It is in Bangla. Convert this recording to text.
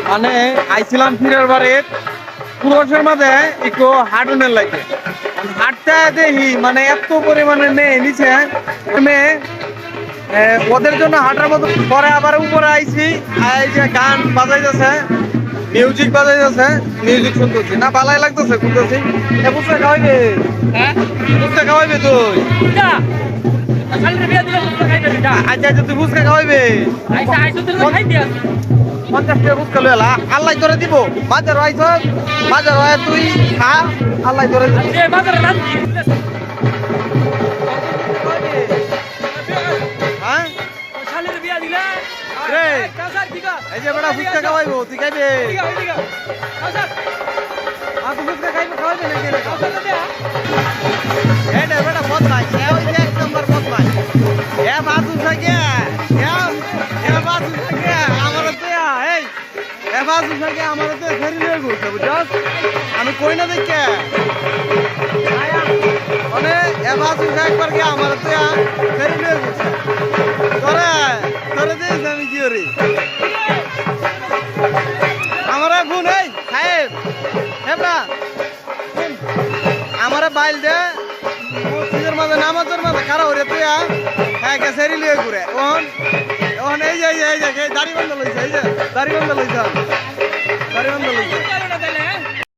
মানে আইছিলাম ফিরার বারে পুরুষের মাঝে একটু হাঁটুনের লাগে হাঁটতে দেখি মানে এত পরিমাণে নেই নিচে ওদের জন্য হাঁটার মতো পরে আবার উপরে আইছি এই যে গান বাজাইতেছে মিউজিক বাজাইতেছে মিউজিক শুনতেছি না ভালাই লাগতেছে শুনতেছি ফুচকা খাওয়াইবে হ্যাঁ ফুচকা খাওয়াইবে তুই আচ্ছা আচ্ছা তুই ফুচকা খাওয়াইবে 50 টাকা ফুচকা লই আলা আল্লাহ তোরে দিব বাজার আইছ বাজার হয় তুই খা আল্লাহ তোরে দিব হ্যাঁ রে এই যে বেটা ফুচকা খাওয়াইবো তুই খাইবে তুই ফুচকা খাইবে খাওয়াইবে নাকি এটা বেটা বদমাই এক নম্বর বদমাই এ বাজু থাকে এ বাজু থাকে আমার তো এই এ বাজু থাকে আমার তো ফেরি লয়ে ঘুরছে বুঝছস আমি কই না দেখে মানে এ বাজু একবার কে আমার তো ফেরি লয়ে ঘুরছে তোরে তোরে দেখ আমি কি করি আমারে ফোন এই সাহেব হেবড়া আমারে বাইল দে মসজিদের মাঝে নামাজের মাঝে খারাপ হরে তুই হ্যাঁ গেছেরি লিয়ে ঘুরে ওখানে এই যে দাড়ি বন্ধ লইছে এই যে দাড়ি বন্ধ লইছে